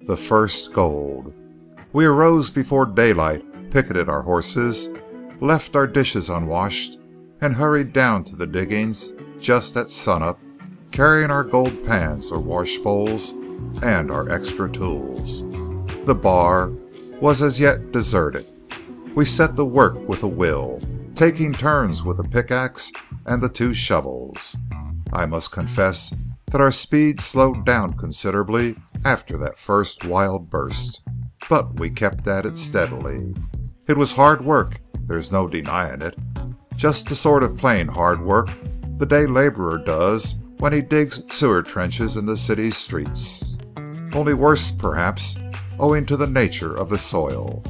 The first gold. We arose before daylight, picketed our horses, left our dishes unwashed, and hurried down to the diggings just at sunup, carrying our gold pans or wash bowls and our extra tools. The bar was as yet deserted. We set to work with a will, taking turns with a pickaxe and the 2 shovels. I must confess that our speed slowed down considerably after that first wild burst, but we kept at it steadily. It was hard work, there's no denying it. Just the sort of plain hard work the day laborer does when he digs sewer trenches in the city's streets. Only worse, perhaps, owing to the nature of the soil.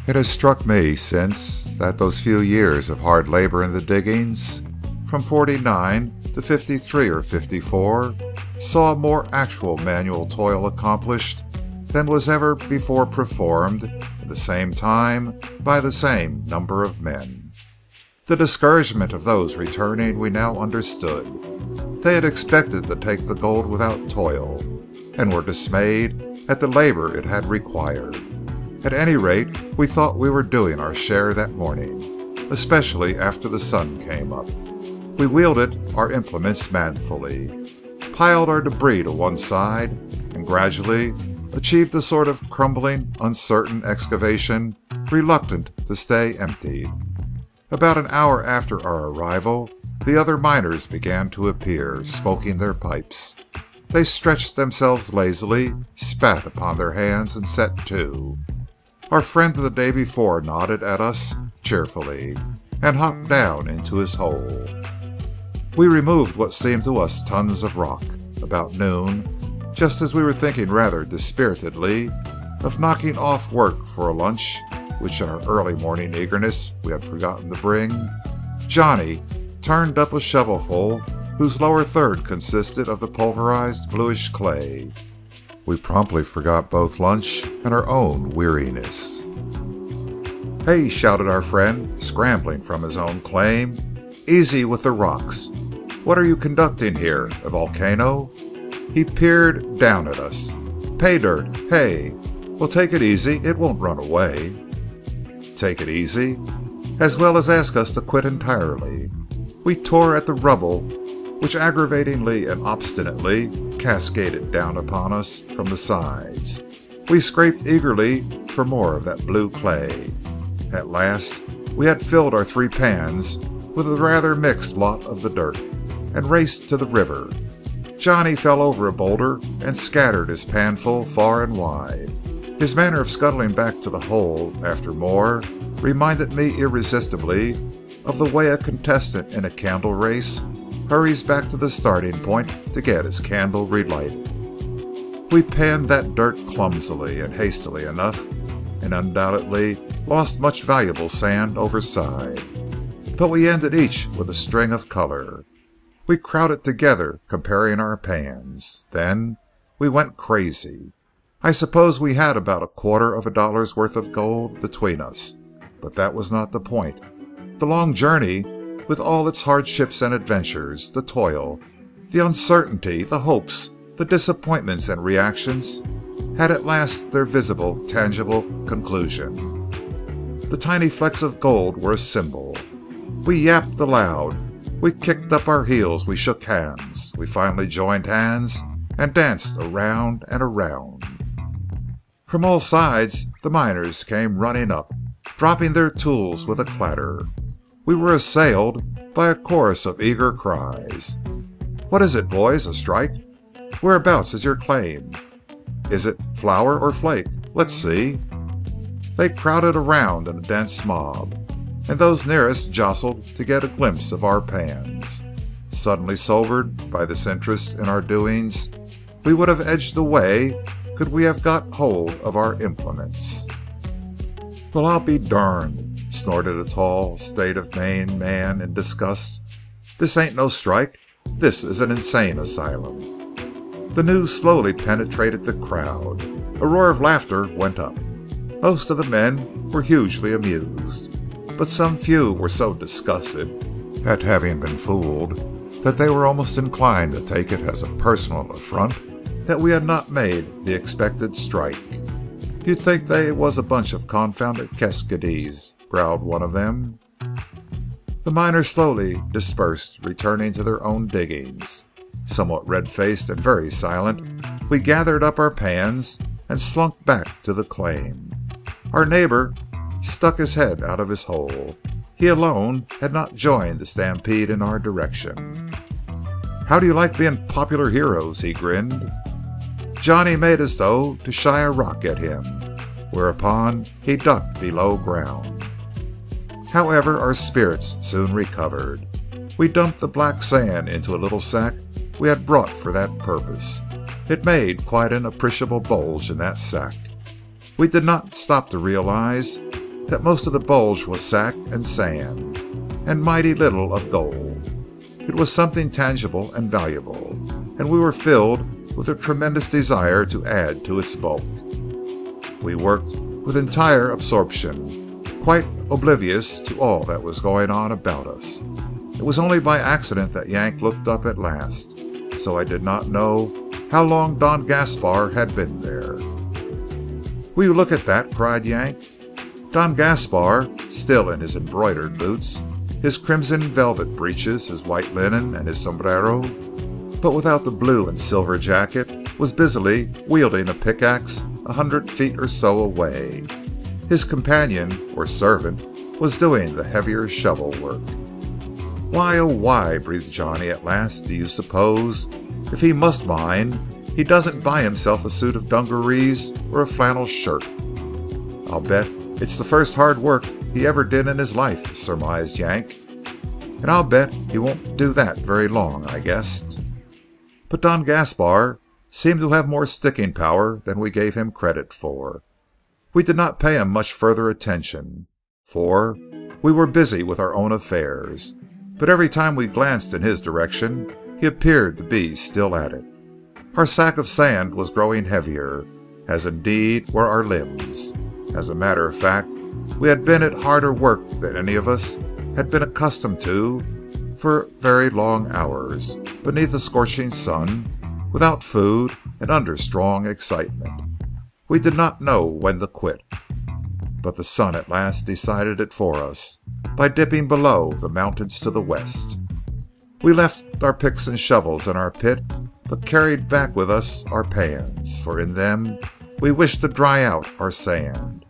It has struck me since that those few years of hard labor in the diggings, from 49 to 53 or 54, saw more actual manual toil accomplished than was ever before performed at the same time by the same number of men. The discouragement of those returning we now understood. They had expected to take the gold without toil, and were dismayed at the labor it had required. At any rate, we thought we were doing our share that morning, especially after the sun came up. We wielded our implements manfully, piled our debris to one side, and gradually achieved a sort of crumbling, uncertain excavation, reluctant to stay emptied. About an hour after our arrival, the other miners began to appear, smoking their pipes. They stretched themselves lazily, spat upon their hands, and set to. Our friend of the day before nodded at us cheerfully, and hopped down into his hole. We removed what seemed to us tons of rock. About noon, just as we were thinking rather dispiritedly of knocking off work for a lunch, which in our early morning eagerness we had forgotten to bring, Johnny turned up a shovelful whose lower third consisted of the pulverized bluish clay. We promptly forgot both lunch and our own weariness. "Hey," shouted our friend, scrambling from his own claim. "Easy with the rocks. What are you conducting here, a volcano?" He peered down at us. "Pay dirt, hey. Well, take it easy, it won't run away." Take it easy? As well as ask us to quit entirely. We tore at the rubble, which aggravatingly and obstinately cascaded down upon us from the sides. We scraped eagerly for more of that blue clay. At last, we had filled our 3 pans with a rather mixed lot of the dirt, and raced to the river. Johnny fell over a boulder and scattered his panful far and wide. His manner of scuttling back to the hole after more reminded me irresistibly of the way a contestant in a candle race hurries back to the starting point to get his candle relighted. We panned that dirt clumsily and hastily enough, and undoubtedly lost much valuable sand overside. But we ended each with a string of color. We crowded together, comparing our pans. Then we went crazy. I suppose we had about $0.25 worth of gold between us, but that was not the point. The long journey, with all its hardships and adventures, the toil, the uncertainty, the hopes, the disappointments and reactions, had at last their visible, tangible conclusion. The tiny flecks of gold were a symbol. We yapped aloud. We kicked up our heels. We shook hands. We finally joined hands and danced around and around. From all sides, the miners came running up, dropping their tools with a clatter. We were assailed by a chorus of eager cries. "What is it, boys? A strike? Whereabouts is your claim? Is it flour or flake? Let's see." They crowded around in a dense mob, and those nearest jostled to get a glimpse of our pans. Suddenly sobered by this interest in our doings, we would have edged away could we have got hold of our implements. "Well, I'll be darned," snorted a tall, State of Maine man in disgust. "This ain't no strike. This is an insane asylum." The news slowly penetrated the crowd. A roar of laughter went up. Most of the men were hugely amused, but some few were so disgusted at having been fooled that they were almost inclined to take it as a personal affront that we had not made the expected strike. "You'd think they was a bunch of confounded Cascadese," growled one of them. The miners slowly dispersed, returning to their own diggings. Somewhat red-faced and very silent, we gathered up our pans and slunk back to the claim. Our neighbor stuck his head out of his hole. He alone had not joined the stampede in our direction. "How do you like being popular heroes?" he grinned. Johnny made as though to shy a rock at him, whereupon he ducked below ground. However, our spirits soon recovered. We dumped the black sand into a little sack we had brought for that purpose. It made quite an appreciable bulge in that sack. We did not stop to realize that most of the bulge was sack and sand, and mighty little of gold. It was something tangible and valuable, and we were filled with a tremendous desire to add to its bulk. We worked with entire absorption, quite oblivious to all that was going on about us. It was only by accident that Yank looked up at last, so I did not know how long Don Gaspar had been there. "Will you look at that?" cried Yank. Don Gaspar, still in his embroidered boots, his crimson velvet breeches, his white linen, and his sombrero, but without the blue and silver jacket, was busily wielding a pickaxe 100 feet or so away. His companion, or servant, was doing the heavier shovel work. "Why, oh why," breathed Johnny at last, "do you suppose, if he must mine, he doesn't buy himself a suit of dungarees or a flannel shirt?" "I'll bet it's the first hard work he ever did in his life," surmised Yank. "And I'll bet he won't do that very long," I guessed. But Don Gaspar seemed to have more sticking power than we gave him credit for. We did not pay him much further attention, for we were busy with our own affairs. But every time we glanced in his direction, he appeared to be still at it. Our sack of sand was growing heavier, as indeed were our limbs. As a matter of fact, we had been at harder work than any of us had been accustomed to for very long hours, beneath a scorching sun, without food and under strong excitement. We did not know when to quit. But the sun at last decided it for us, by dipping below the mountains to the west. We left our picks and shovels in our pit, but carried back with us our pans, for in them we wished to dry out our sand.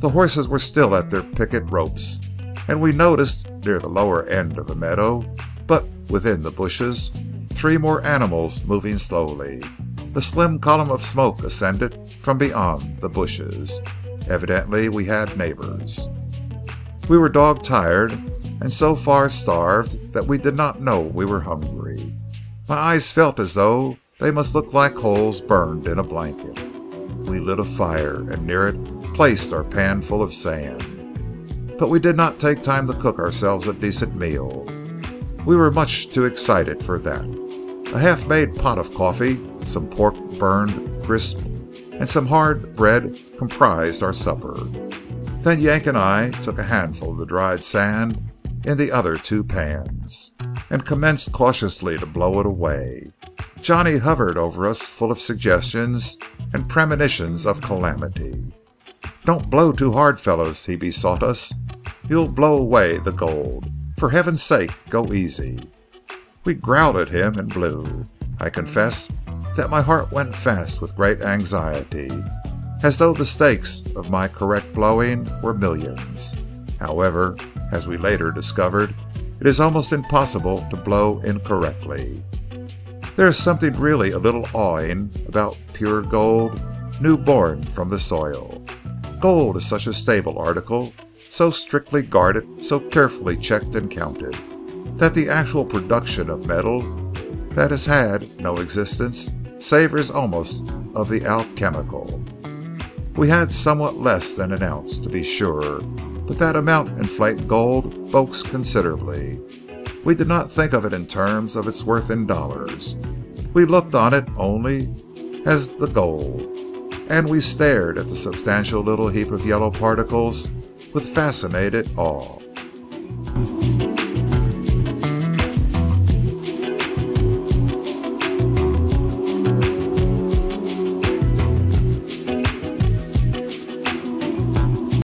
The horses were still at their picket ropes, and we noticed near the lower end of the meadow, but within the bushes, 3 more animals moving slowly. A slim column of smoke ascended from beyond the bushes. Evidently we had neighbors. We were dog-tired, and so far starved that we did not know we were hungry. My eyes felt as though they must look like holes burned in a blanket. We lit a fire, and near it placed our pan full of sand. But we did not take time to cook ourselves a decent meal. We were much too excited for that. A half-made pot of coffee, some pork burned crisp, and some hard bread comprised our supper. Then Yank and I took a handful of the dried sand in the other 2 pans, and commenced cautiously to blow it away. Johnny hovered over us full of suggestions and premonitions of calamity. "Don't blow too hard, fellows," he besought us. "You'll blow away the gold. For heaven's sake, go easy." We growled at him and blew. I confess that my heart went fast with great anxiety, as though the stakes of my correct blowing were millions. However, as we later discovered, it is almost impossible to blow incorrectly. There is something really a little awing about pure gold, newborn from the soil. Gold is such a stable article, so strictly guarded, so carefully checked and counted, that the actual production of metal that has had no existence savors almost of the alchemical. We had somewhat less than an ounce, to be sure, but that amount in flake gold bulks considerably. We did not think of it in terms of its worth in dollars. We looked on it only as the gold, and we stared at the substantial little heap of yellow particles with fascinated awe.